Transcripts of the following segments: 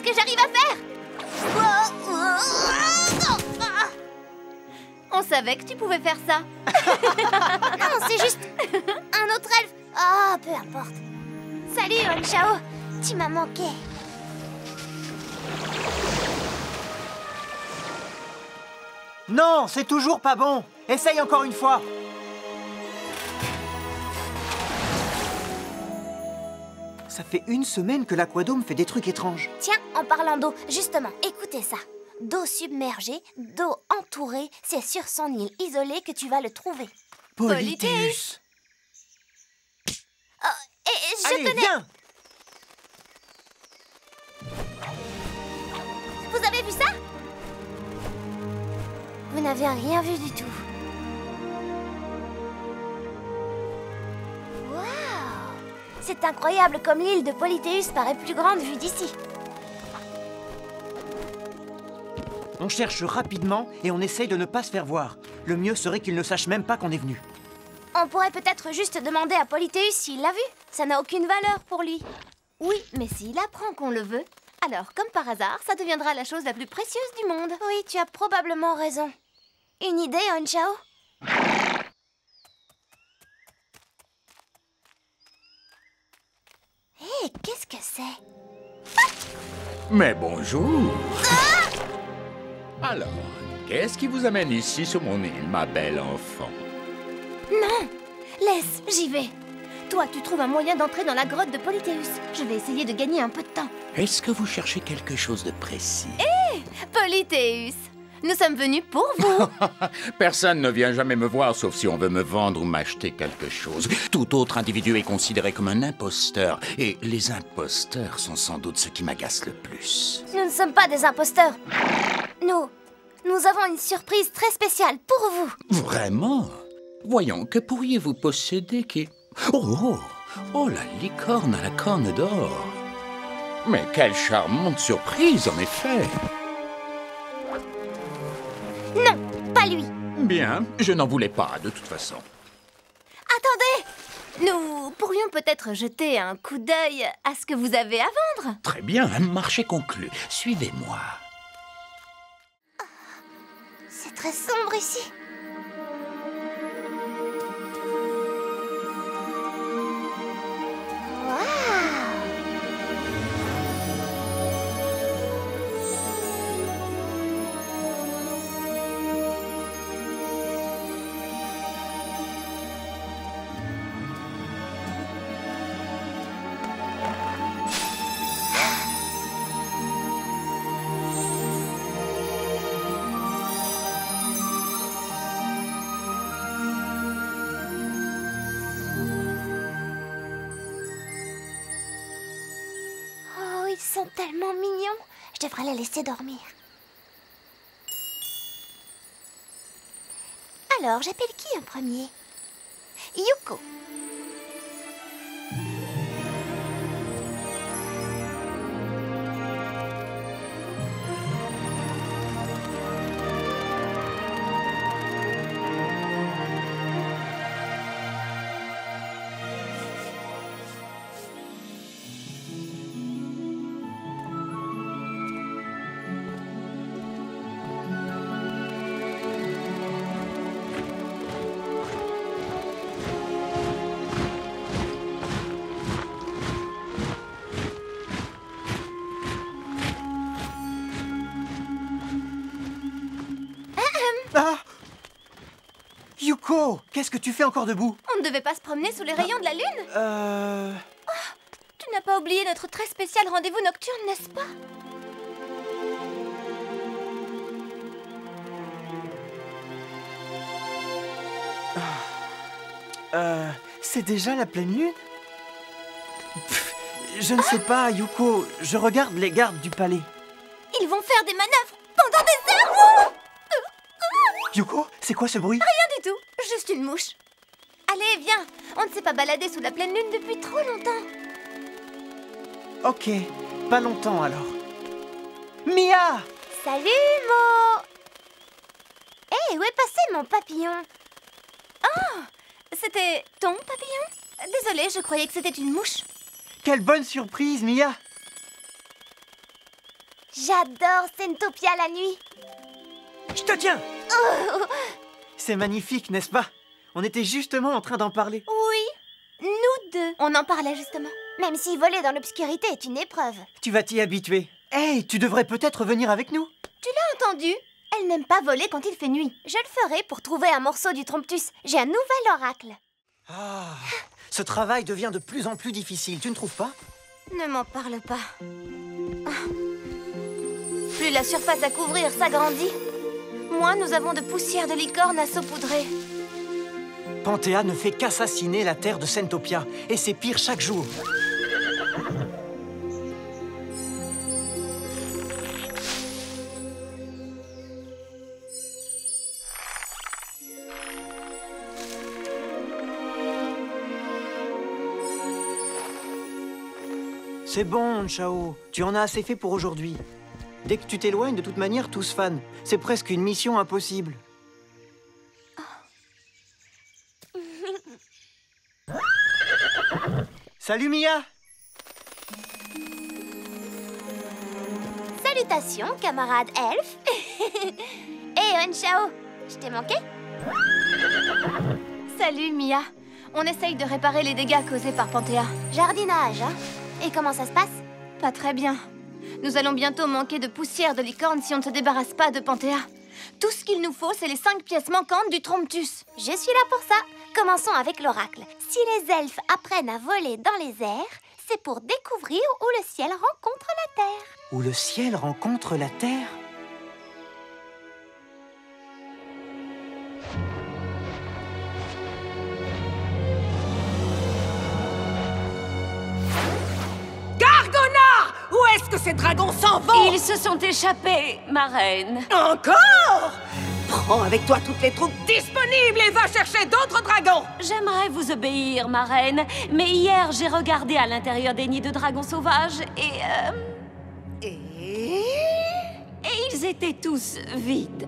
ce que j'arrive à faire. On savait que tu pouvais faire ça. Non, c'est juste un autre elfe. Ah, peu importe. Salut, Honchao. Tu m'as manqué. Non, c'est toujours pas bon. Essaye encore une fois. Ça fait une semaine que l'aquadome fait des trucs étranges. Tiens, en parlant d'eau, justement, écoutez ça. D'eau submergée, d'eau entourée, c'est sur son île isolée que tu vas le trouver. Polythéus. Oh, et je Allez, tenais... viens. Vous avez vu ça? Vous n'avez rien vu du tout. Waouh! C'est incroyable comme l'île de Polythéus paraît plus grande vue d'ici. On cherche rapidement et on essaye de ne pas se faire voir. Le mieux serait qu'il ne sache même pas qu'on est venu. On pourrait peut-être juste demander à Polythéus s'il l'a vu. Ça n'a aucune valeur pour lui. Oui, mais s'il apprend qu'on le veut, alors comme par hasard, ça deviendra la chose la plus précieuse du monde. Oui, tu as probablement raison. Une idée, Honchao? Hé, qu'est-ce que c'est? Mais bonjour. Alors, qu'est-ce qui vous amène ici sur mon île, ma belle enfant? Non! Laisse, j'y vais. Toi, tu trouves un moyen d'entrer dans la grotte de Polythéus. Je vais essayer de gagner un peu de temps. Est-ce que vous cherchez quelque chose de précis? Polythéus, nous sommes venus pour vous. Personne ne vient jamais me voir sauf si on veut me vendre ou m'acheter quelque chose. Tout autre individu est considéré comme un imposteur. Et les imposteurs sont sans doute ce qui m'agace le plus. Nous ne sommes pas des imposteurs. Nous avons une surprise très spéciale pour vous. Vraiment? Voyons, que pourriez-vous posséder qui... Oh, la licorne à la corne d'or. Mais quelle charmante surprise, en effet. Non, pas lui. Bien, je n'en voulais pas, de toute façon. Attendez! Nous pourrions peut-être jeter un coup d'œil à ce que vous avez à vendre. Très bien, un marché conclu. Suivez-moi. C'est très sombre ici. Oh, ils sont tellement mignons. Je devrais les laisser dormir. Alors, j'appelle qui en premier? Yuko. Ah! Yuko, qu'est-ce que tu fais encore debout? On ne devait pas se promener sous les rayons de la lune? Tu n'as pas oublié notre très spécial rendez-vous nocturne, n'est-ce pas? C'est déjà la pleine lune? Pff, je ne sais pas, Yuko. Je regarde les gardes du palais. Ils vont faire des manœuvres pendant des heures! Yuko, c'est quoi ce bruit? Rien du tout, juste une mouche. Allez, viens, on ne s'est pas baladé sous la pleine lune depuis trop longtemps. Ok, pas longtemps alors. Mia! Salut, Mo! Hé, où est passé mon papillon? Oh, c'était ton papillon? Désolée, je croyais que c'était une mouche. Quelle bonne surprise, Mia! J'adore Sentopia la nuit. Je te tiens. C'est magnifique, n'est-ce pas? On était justement en train d'en parler. Oui, nous deux. On en parlait justement. Même si voler dans l'obscurité est une épreuve. Tu vas t'y habituer. Hey, tu devrais peut-être venir avec nous. Tu l'as entendu? Elle n'aime pas voler quand il fait nuit. Je le ferai pour trouver un morceau du Tromptus. J'ai un nouvel oracle. Ah, ce travail devient de plus en plus difficile, tu ne trouves pas? Ne m'en parle pas. Plus la surface à couvrir s'agrandit, moins nous avons de poussière de licorne à saupoudrer. Panthéa ne fait qu'assassiner la terre de Sentopia, et c'est pire chaque jour. C'est bon, Chao. Tu en as assez fait pour aujourd'hui. Dès que tu t'éloignes, de toute manière, tous fans. C'est presque une mission impossible. Salut, Mia! Salutations, camarade elfe. Hé, Chao, je t'ai manqué? Salut, Mia. On essaye de réparer les dégâts causés par Panthéa. Jardinage, hein? Et comment ça se passe? Pas très bien. Nous allons bientôt manquer de poussière de licorne si on ne se débarrasse pas de Panthéa. Tout ce qu'il nous faut, c'est les 5 pièces manquantes du Tromptus. Je suis là pour ça. Commençons avec l'oracle. Si les elfes apprennent à voler dans les airs, c'est pour découvrir où le ciel rencontre la terre. Où le ciel rencontre la terre? Où est-ce que ces dragons s'en vont? Ils se sont échappés, ma reine. Encore? Prends avec toi toutes les troupes disponibles et va chercher d'autres dragons. J'aimerais vous obéir, ma reine, mais hier j'ai regardé à l'intérieur des nids de dragons sauvages et ils étaient tous vides.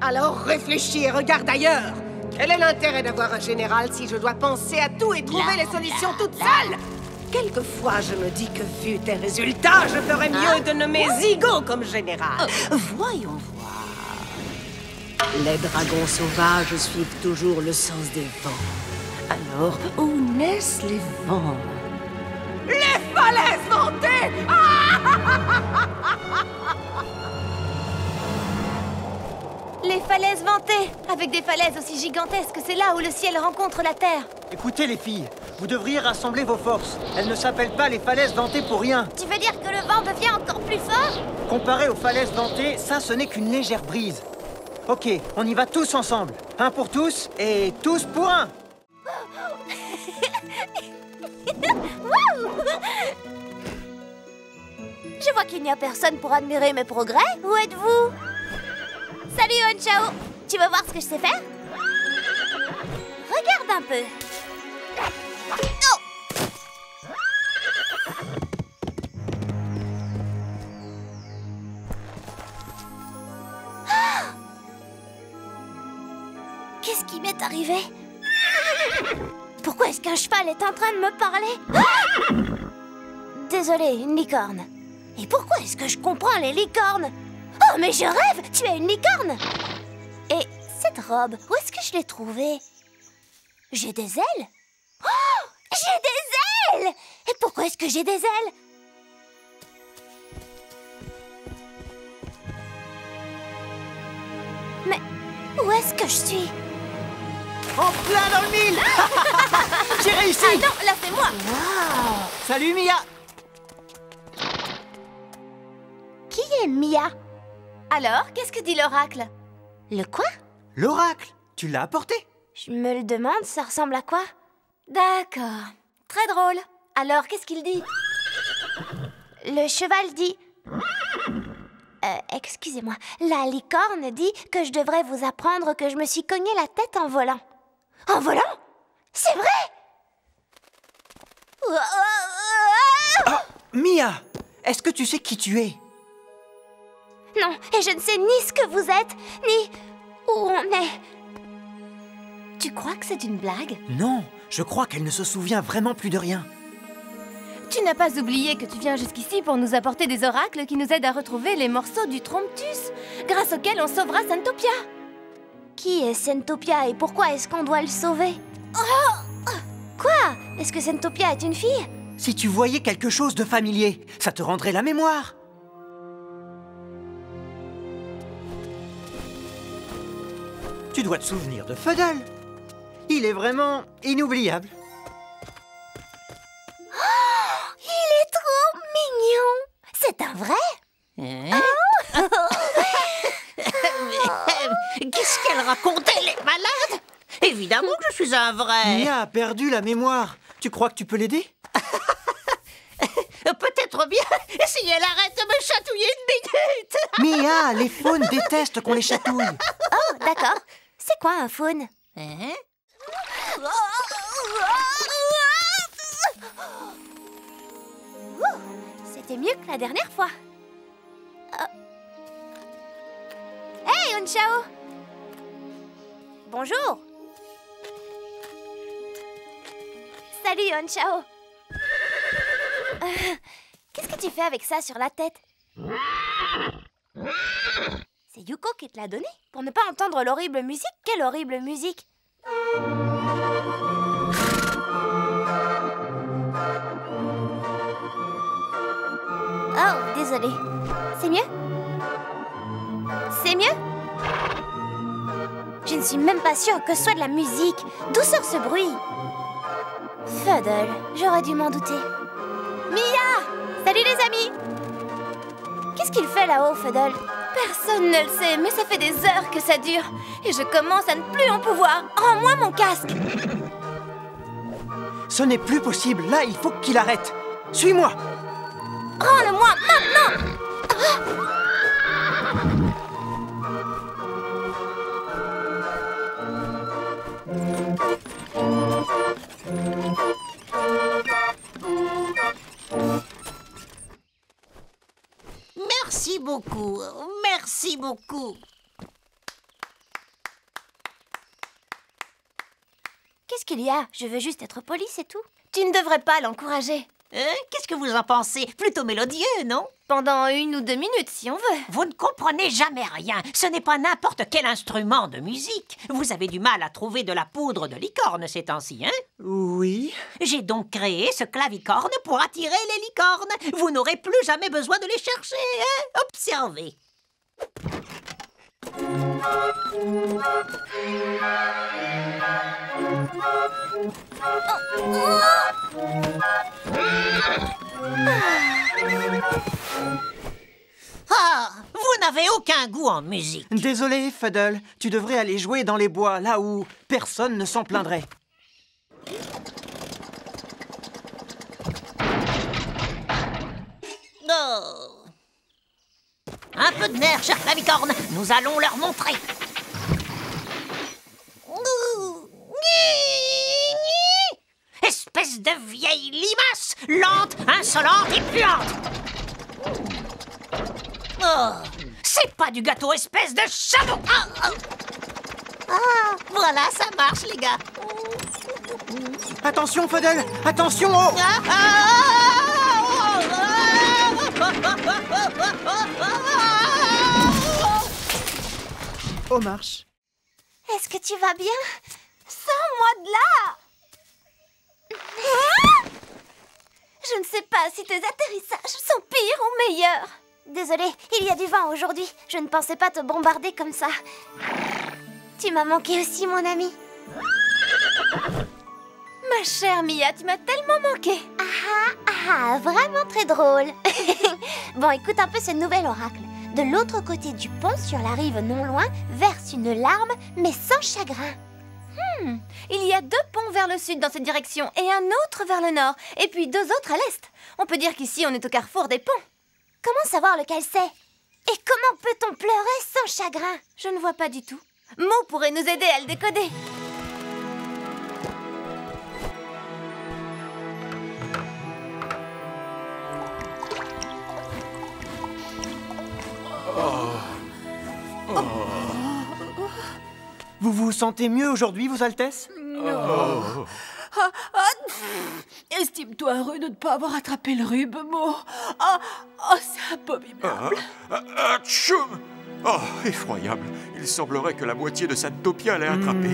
Alors réfléchis et regarde ailleurs. Quel est l'intérêt d'avoir un général si je dois penser à tout et trouver les solutions toute seule? Quelquefois, je me dis que vu tes résultats, je ferais mieux de nommer Zigo comme général. Voyons voir. Les dragons sauvages suivent toujours le sens des vents. Alors, où naissent les vents? Les falaises ventées! Les falaises ventées! Avec des falaises aussi gigantesques, c'est là où le ciel rencontre la terre. Écoutez, les filles, vous devriez rassembler vos forces. Elles ne s'appellent pas les falaises ventées pour rien. Tu veux dire que le vent devient encore plus fort? Comparé aux falaises ventées, ça, ce n'est qu'une légère brise. Ok, on y va tous ensemble. Un pour tous et tous pour un. Je vois qu'il n'y a personne pour admirer mes progrès. Où êtes-vous? Salut, Chao. Tu veux voir ce que je sais faire? Regarde un peu. Oh! Qu'est-ce qui m'est arrivé? Pourquoi est-ce qu'un cheval est en train de me parler? Désolée, une licorne. Et pourquoi est-ce que je comprends les licornes? Oh, mais je rêve! Tu es une licorne! Et cette robe, où est-ce que je l'ai trouvée? J'ai des ailes? Oh! J'ai des ailes! Et pourquoi est-ce que j'ai des ailes? Mais où est-ce que je suis? En plein dans le mille. J'ai réussi. Ah non, là c'est moi. Wow. Salut, Mia. Qui est Mia? Alors, qu'est-ce que dit l'oracle? Le quoi? L'oracle, tu l'as apporté? Je me le demande, ça ressemble à quoi? D'accord, très drôle. Alors, qu'est-ce qu'il dit? Le cheval dit... excusez-moi. La licorne dit que je devrais vous apprendre que je me suis cogné la tête en volant. En volant? C'est vrai? Oh, Mia, est-ce que tu sais qui tu es? Non, et je ne sais ni ce que vous êtes, ni où on est. Tu crois que c'est une blague? Non, je crois qu'elle ne se souvient vraiment plus de rien. Tu n'as pas oublié que tu viens jusqu'ici pour nous apporter des oracles qui nous aident à retrouver les morceaux du Tromptus, grâce auxquels on sauvera Santopia. Qui est Santopia et pourquoi est-ce qu'on doit le sauver? Quoi? Est-ce que Santopia est une fille? Si tu voyais quelque chose de familier, ça te rendrait la mémoire. Tu dois te souvenir de Fuddle. Il est vraiment inoubliable. Il est trop mignon! C'est un vrai? Qu'est-ce qu'elle racontait, les malades? Évidemment que je suis un vrai. Mia a perdu la mémoire. Tu crois que tu peux l'aider? Peut-être bien si elle arrête de me chatouiller une minute. Mia, les faunes détestent qu'on les chatouille. Oh, d'accord. C'est quoi un faune? C'était mieux que la dernière fois. Hey, Unchao! Bonjour! Salut, Unchao! Qu'est-ce que tu fais avec ça sur la tête? C'est Yuko qui te l'a donné? Pour ne pas entendre l'horrible musique? Quelle horrible musique! Oh, désolé. C'est mieux? C'est mieux? Je ne suis même pas sûre que ce soit de la musique. D'où sort ce bruit? Fuddle, j'aurais dû m'en douter. Mia! Salut les amis! Qu'est-ce qu'il fait là-haut, Fuddle? Personne ne le sait, mais ça fait des heures que ça dure. Et je commence à ne plus en pouvoir. Rends-moi mon casque! Ce n'est plus possible. Là, il faut qu'il arrête. Suis-moi. Rends-le-moi maintenant! Merci beaucoup. Merci beaucoup. Qu'est-ce qu'il y a? Je veux juste être polie, c'est tout. Tu ne devrais pas l'encourager. Qu'est-ce que vous en pensez? Plutôt mélodieux, non? Pendant 1 ou 2 minutes, si on veut. Vous ne comprenez jamais rien. Ce n'est pas n'importe quel instrument de musique. Vous avez du mal à trouver de la poudre de licorne ces temps-ci, hein? Oui. J'ai donc créé ce clavicorne pour attirer les licornes. Vous n'aurez plus jamais besoin de les chercher, hein? Observez. Ah, vous n'avez aucun goût en musique. Désolé, Fuddle. Tu devrais aller jouer dans les bois, là où personne ne s'en plaindrait. Oh. Un peu de nerf, cher clavicorne. Nous allons leur montrer. Espèce de vieille limace, lente, insolente et puante. Oh, c'est pas du gâteau, espèce de chameau. Ah, voilà, ça marche, les gars. Attention, Fuddle. Attention, oh. Oh, marche. Est-ce que tu vas bien? Sors-moi de là! Ah! Je ne sais pas si tes atterrissages sont pires ou meilleurs. Désolée, il y a du vent aujourd'hui. Je ne pensais pas te bombarder comme ça. Tu m'as manqué aussi, mon ami. Ma chère Mia, tu m'as tellement manqué. Vraiment très drôle. Bon, écoute un peu ce nouvel oracle. De l'autre côté du pont, sur la rive non loin, verse une larme, mais sans chagrin. Il y a 2 ponts vers le sud dans cette direction et un autre vers le nord, et puis 2 autres à l'est. On peut dire qu'ici, on est au carrefour des ponts. Comment savoir lequel c'est? Et comment peut-on pleurer sans chagrin? Je ne vois pas du tout. Mo pourrait nous aider à le décoder. Vous vous sentez mieux aujourd'hui, Vos Altesses? Estime-toi heureux de ne pas avoir attrapé le rhume, Mo. Oh, c'est abominable. Atchoum! Oh, effroyable. Il semblerait que la moitié de Santopia l'ait attrapé.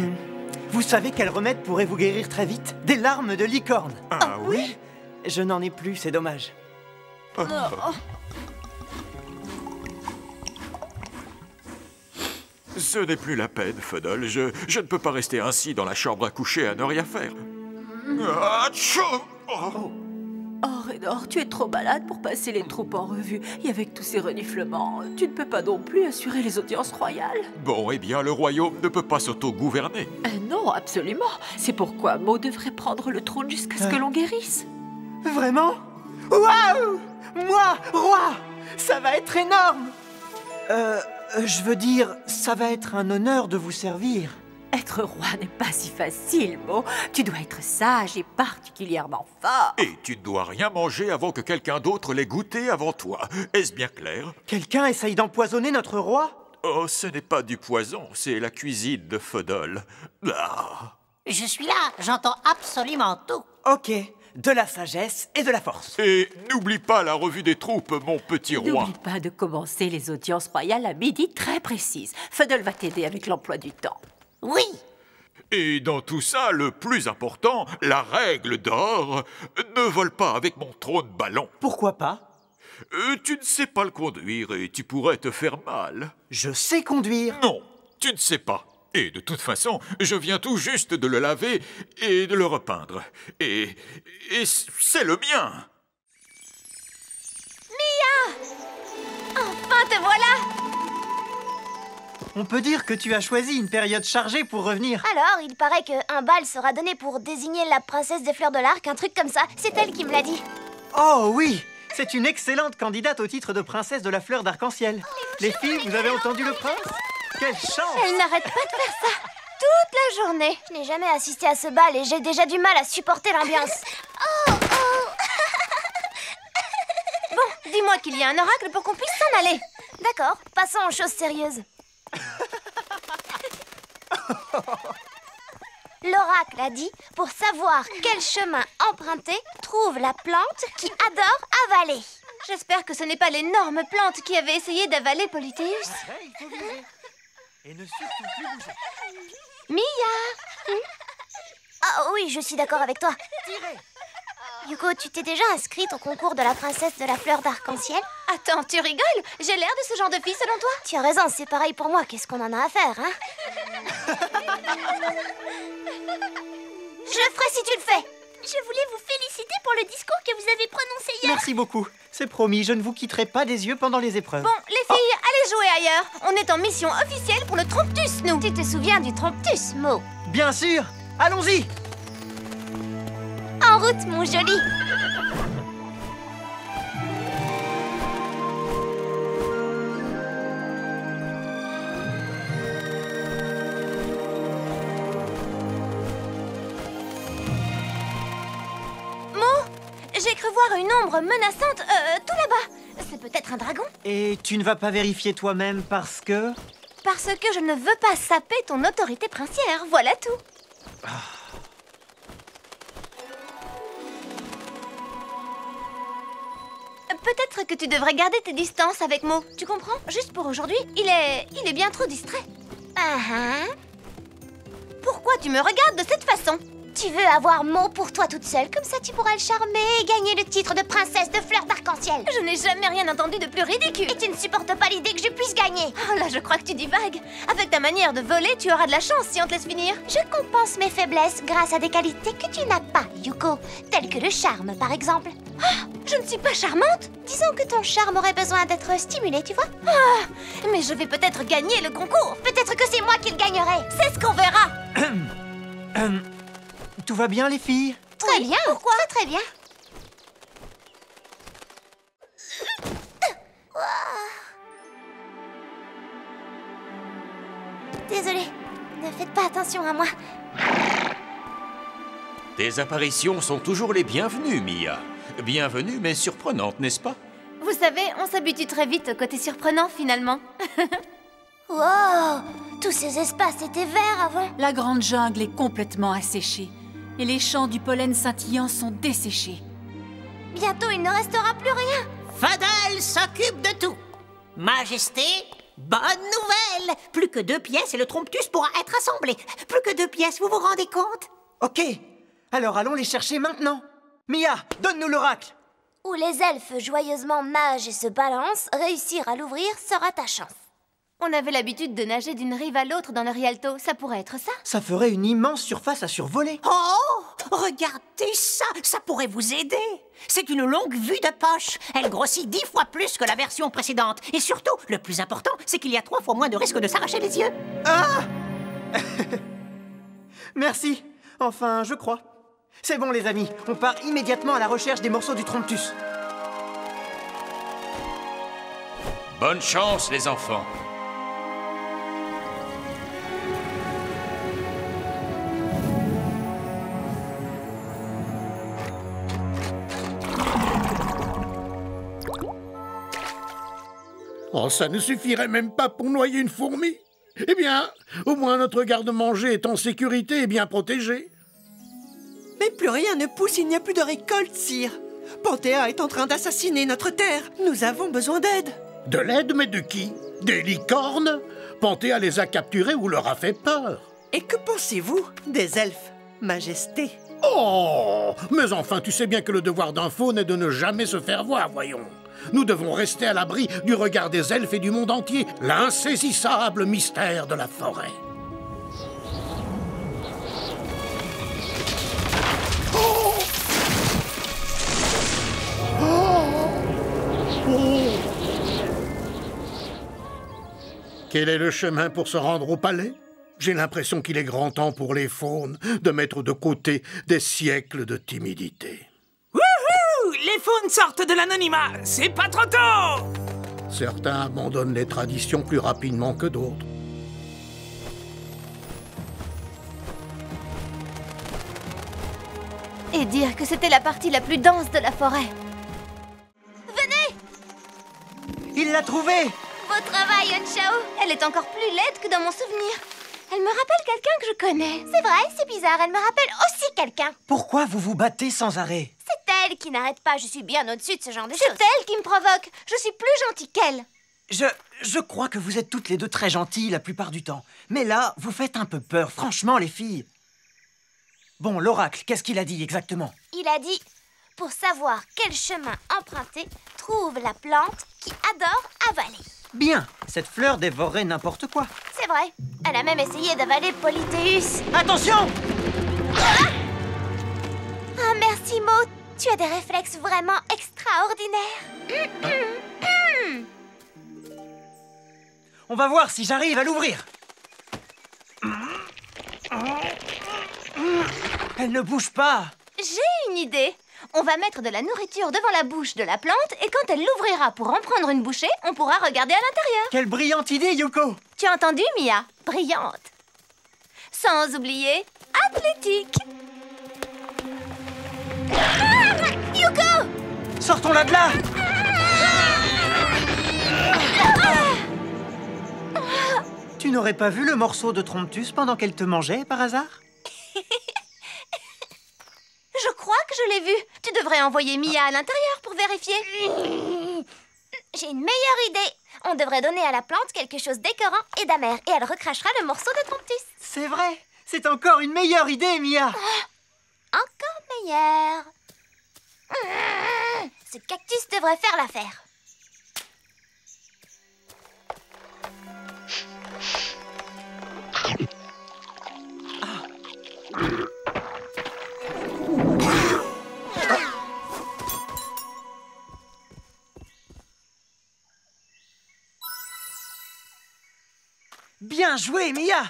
Vous savez quel remède pourrait vous guérir très vite? Des larmes de licorne. Ah oui? Je n'en ai plus, c'est dommage. Ce n'est plus la peine, Fuddle. Je ne peux pas rester ainsi dans la chambre à coucher à ne rien faire. Atchoum! Oh. Oh, Raynor, tu es trop malade pour passer les troupes en revue. Et avec tous ces reniflements, tu ne peux pas non plus assurer les audiences royales. Bon, eh bien, le royaume ne peut pas s'auto-gouverner. Non, absolument. C'est pourquoi Mo devrait prendre le trône jusqu'à ce que l'on guérisse. Vraiment? Waouh! Moi, roi! Ça va être énorme! Je veux dire, ça va être un honneur de vous servir. Être roi n'est pas si facile, Mo. Tu dois être sage et particulièrement fort. Et tu ne dois rien manger avant que quelqu'un d'autre l'ait goûté avant toi. Est-ce bien clair? Quelqu'un essaye d'empoisonner notre roi? Oh, ce n'est pas du poison, c'est la cuisine de Fuddle. Ah. Je suis là, j'entends absolument tout. Ok, de la sagesse et de la force. Et n'oublie pas la revue des troupes, mon petit roi. N'oublie pas de commencer les audiences royales à midi très précises. Fuddle va t'aider avec l'emploi du temps. Oui. Et dans tout ça, le plus important, la règle d'or, ne vole pas avec mon trône ballon. Pourquoi pas? Tu ne sais pas le conduire et tu pourrais te faire mal. Je sais conduire. Non, tu ne sais pas. Et de toute façon, je viens tout juste de le laver et de le repeindre. Et c'est le mien. Mia! Enfin, te voilà! On peut dire que tu as choisi une période chargée pour revenir. Alors, il paraît qu'un bal sera donné pour désigner la princesse des fleurs de l'arc, un truc comme ça. C'est elle qui me l'a dit. Oh oui! C'est une excellente candidate au titre de princesse de la fleur d'arc-en-ciel. Les filles, vous avez entendu le prince? Quelle chance! Elle n'arrête pas de faire ça toute la journée. Je n'ai jamais assisté à ce bal et j'ai déjà du mal à supporter l'ambiance. Bon, dis-moi qu'il y a un oracle pour qu'on puisse s'en aller. D'accord, passons aux choses sérieuses. L'oracle a dit, pour savoir quel chemin emprunter, trouve la plante qui adore avaler. J'espère que ce n'est pas l'énorme plante qui avait essayé d'avaler Polythéus. Il faut viser. Et ne surtout plus bouger. Mia! Ah oui, je suis d'accord avec toi. Yuko, tu t'es déjà inscrite au concours de la princesse de la fleur d'arc-en-ciel? Attends, tu rigoles? J'ai l'air de ce genre de fille selon toi? Tu as raison, c'est pareil pour moi. Qu'est-ce qu'on en a à faire, hein? Je le ferai si tu le fais. Je voulais vous féliciter pour le discours que vous avez prononcé hier. Merci beaucoup. C'est promis, je ne vous quitterai pas des yeux pendant les épreuves. Bon, les filles, allez jouer ailleurs. On est en mission officielle pour le Tromptus, nous. Tu te souviens du Tromptus, Mo? Bien sûr. Allons-y. En route, mon joli. Mo, j'ai cru voir une ombre menaçante tout là-bas. C'est peut-être un dragon? Et tu ne vas pas vérifier toi-même parce que... Parce que je ne veux pas saper ton autorité princière, voilà tout. Peut-être que tu devrais garder tes distances avec Mo, tu comprends? Juste pour aujourd'hui, il est bien trop distrait. Pourquoi tu me regardes de cette façon? Tu veux avoir Mo pour toi toute seule, comme ça tu pourras le charmer et gagner le titre de princesse de fleurs d'arc-en-ciel. Je n'ai jamais rien entendu de plus ridicule. Et tu ne supportes pas l'idée que je puisse gagner. Oh là, je crois que tu divagues. Avec ta manière de voler, tu auras de la chance si on te laisse finir. Je compense mes faiblesses grâce à des qualités que tu n'as pas, Yuko. Telles que le charme, par exemple. Oh, je ne suis pas charmante. Disons que ton charme aurait besoin d'être stimulé, tu vois. Ah, mais je vais peut-être gagner le concours. Peut-être que c'est moi qui le gagnerai. C'est ce qu'on verra. Tout va bien, les filles? Très bien. Pourquoi? Très bien. Désolée, ne faites pas attention à moi. Tes apparitions sont toujours les bienvenues, Mia. Bienvenues, mais surprenantes, n'est-ce pas? Vous savez, on s'habitue très vite au côté surprenant, finalement. Wow! Tous ces espaces étaient verts avant. La grande jungle est complètement asséchée. et les champs du pollen scintillant sont desséchés. Bientôt, il ne restera plus rien. Fadal s'occupe de tout. Majesté, bonne nouvelle! Plus que 2 pièces et le Tromptus pourra être assemblé. Plus que 2 pièces, vous vous rendez compte? Ok, alors allons les chercher maintenant. Mia, donne-nous l'oracle. Où les elfes joyeusement nagent et se balancent, réussir à l'ouvrir sera ta chance. On avait l'habitude de nager d'une rive à l'autre dans le Rialto, ça pourrait être ça. Ça ferait une immense surface à survoler. Oh, regardez ça, ça pourrait vous aider. C'est une longue vue de poche. Elle grossit 10 fois plus que la version précédente. Et surtout, le plus important, c'est qu'il y a 3 fois moins de risque de s'arracher les yeux. Ah Merci. Enfin, je crois. C'est bon, les amis. On part immédiatement à la recherche des morceaux du Tromptus. Bonne chance, les enfants. Oh, ça ne suffirait même pas pour noyer une fourmi. Eh bien, au moins notre garde-manger est en sécurité et bien protégé. Mais plus rien ne pousse, il n'y a plus de récolte, sire. Panthéa est en train d'assassiner notre terre. Nous avons besoin d'aide. De l'aide, mais de qui? Des licornes? Panthéa les a capturés ou leur a fait peur. Et que pensez-vous des elfes, Majesté? Oh! Mais enfin, tu sais bien que le devoir d'un faune est de ne jamais se faire voir, voyons. Nous devons rester à l'abri du regard des elfes et du monde entier, l'insaisissable mystère de la forêt. Oh! Oh! Oh! Quel est le chemin pour se rendre au palais? J'ai l'impression qu'il est grand temps pour les faunes de mettre de côté des siècles de timidité. Les faunes sortent de l'anonymat, c'est pas trop tôt! Certains abandonnent les traditions plus rapidement que d'autres. Et dire que c'était la partie la plus dense de la forêt. Venez! Il l'a trouvée! Beau travail, Yanshao! Elle est encore plus laide que dans mon souvenir. Elle me rappelle quelqu'un que je connais. C'est vrai, c'est bizarre, elle me rappelle aussi quelqu'un. Pourquoi vous vous battez sans arrêt? C'est elle qui n'arrête pas, je suis bien au-dessus de ce genre de choses. C'est elle qui me provoque, je suis plus gentille qu'elle. Je crois que vous êtes toutes les deux très gentilles la plupart du temps. Mais là, vous faites un peu peur, franchement, les filles. Bon, l'oracle, qu'est-ce qu'il a dit exactement? Il a dit, pour savoir quel chemin emprunter, trouve la plante qui adore avaler. Bien, cette fleur dévorerait n'importe quoi. C'est vrai, elle a même essayé d'avaler Polythéus. Attention! Ah, merci Maud, tu as des réflexes vraiment extraordinaires. On va voir si j'arrive à l'ouvrir. Elle ne bouge pas. J'ai une idée. On va mettre de la nourriture devant la bouche de la plante et quand elle l'ouvrira pour en prendre une bouchée, on pourra regarder à l'intérieur. Quelle brillante idée, Yuko! Tu as entendu, Mia? Brillante. Sans oublier, athlétique. Ah, Yuko! Sortons-la de là! Tu n'aurais pas vu le morceau de Tromptus pendant qu'elle te mangeait, par hasard? Je crois que je l'ai vu. Tu devrais envoyer Mia à l'intérieur pour vérifier. J'ai une meilleure idée. On devrait donner à la plante quelque chose d'écœurant et d'amer et elle recrachera le morceau de Tromptus. C'est vrai. C'est encore une meilleure idée, Mia. Encore meilleure. Ce cactus devrait faire l'affaire. Bien joué, Mia!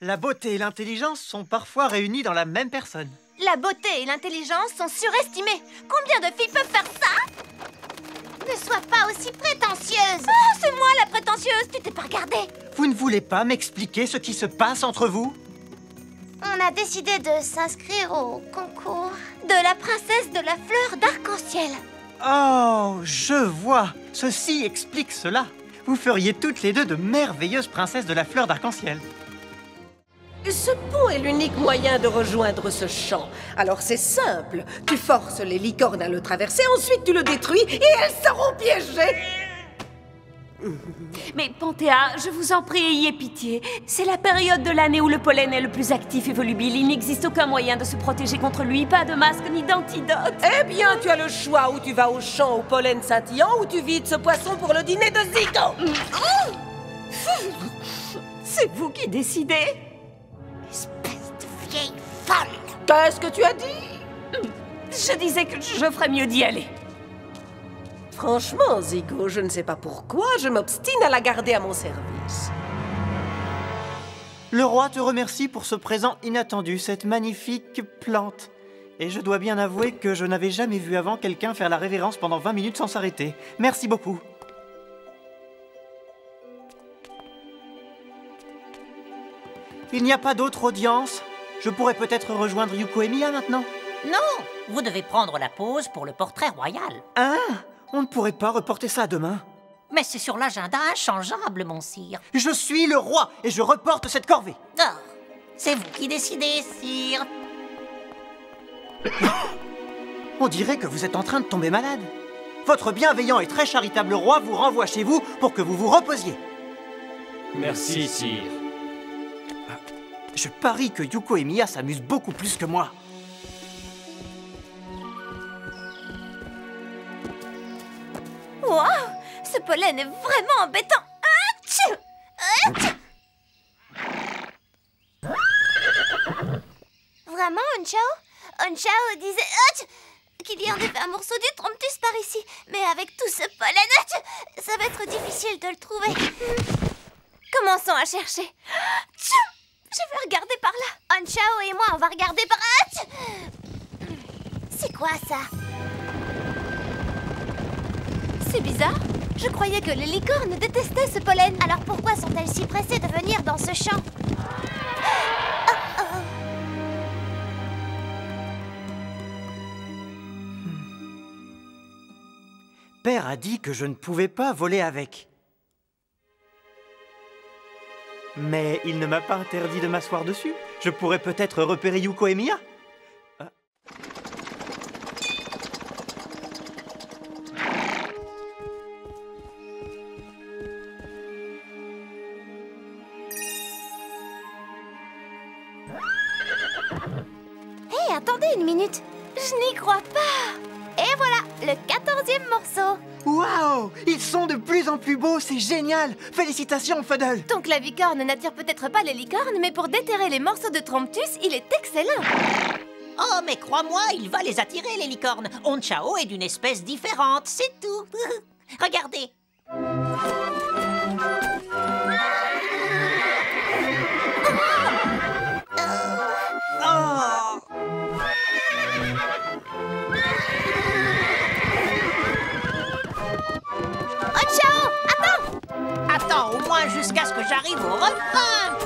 La beauté et l'intelligence sont parfois réunies dans la même personne. La beauté et l'intelligence sont surestimées. Combien de filles peuvent faire ça? Ne sois pas aussi prétentieuse. Oh, c'est moi la prétentieuse, tu t'es pas regardée. Vous ne voulez pas m'expliquer ce qui se passe entre vous? On a décidé de s'inscrire au concours de la princesse de la fleur d'arc-en-ciel. Oh, je vois. Ceci explique cela. Vous feriez toutes les deux de merveilleuses princesses de la fleur d'arc-en-ciel. Ce pont est l'unique moyen de rejoindre ce champ. Alors c'est simple. Tu forces les licornes à le traverser, ensuite tu le détruis et elles seront piégées. Mais Panthéa, je vous en prie, ayez pitié. C'est la période de l'année où le pollen est le plus actif et volubile. Il n'existe aucun moyen de se protéger contre lui, pas de masque ni d'antidote. Eh bien, tu as le choix, ou tu vas au champ au pollen scintillant, ou tu vides ce poisson pour le dîner de Zico. C'est vous qui décidez. Espèce de vieille folle! Qu'est-ce que tu as dit? Je disais que je ferais mieux d'y aller. Franchement, Zico, je ne sais pas pourquoi, je m'obstine à la garder à mon service. Le roi te remercie pour ce présent inattendu, cette magnifique plante. Et je dois bien avouer que je n'avais jamais vu avant quelqu'un faire la révérence pendant 20 minutes sans s'arrêter. Merci beaucoup. Il n'y a pas d'autre audience? Je pourrais peut-être rejoindre Yuko et Mia maintenant? Non, vous devez prendre la pause pour le portrait royal. Ah, on ne pourrait pas reporter ça à demain? Mais c'est sur l'agenda inchangeable, mon sire. Je suis le roi et je reporte cette corvée. Ah, c'est vous qui décidez, sire. On dirait que vous êtes en train de tomber malade. Votre bienveillant et très charitable roi vous renvoie chez vous pour que vous vous reposiez. Merci, sire. Je parie que Yuko et Mia s'amusent beaucoup plus que moi. Waouh! Ce pollen est vraiment embêtant! Atchou! Atchou! Vraiment, Onchao? Onchao disait atchou, qu'il y en avait un morceau du Tromptus par ici. Mais avec tout ce pollen, atchou, ça va être difficile de le trouver. Commençons à chercher. Atchou! Je vais regarder par là. Onchao et moi, on va regarder par... Atchou! C'est quoi ça? C'est bizarre. Je croyais que les licornes détestaient ce pollen. Alors pourquoi sont-elles si pressées de venir dans ce champ? Père a dit que je ne pouvais pas voler avec. Mais il ne m'a pas interdit de m'asseoir dessus. Je pourrais peut-être repérer Yuko et Mia. Hé, attendez une minute. Je n'y crois pas. Et voilà, le 14e morceau. Waouh! Ils sont de plus en plus beaux, c'est génial! Félicitations, Fuddle! Ton clavicorne n'attire peut-être pas les licornes, mais pour déterrer les morceaux de Tromptus, il est excellent. Oh, mais crois-moi, il va les attirer, les licornes. Onchao est d'une espèce différente, c'est tout. Regardez. Onchao, attends! Attends au moins jusqu'à ce que j'arrive au refrain.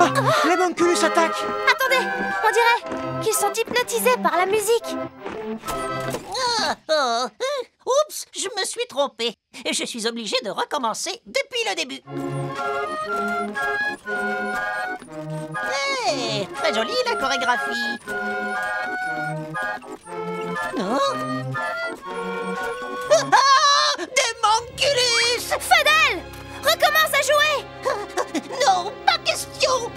Ah, les Monculus attaquent! Attendez, on dirait qu'ils sont hypnotisés par la musique. Oups, je me suis trompée. Et je suis obligée de recommencer depuis le début. Hey, très jolie la chorégraphie. Oh. Ah, des Monculus! Fuddle, recommence à jouer. Non, pas question.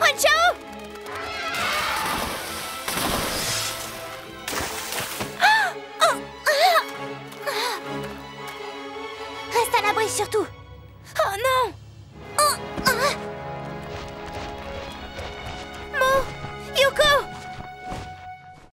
Onchao! Reste à l'abri surtout. Oh non!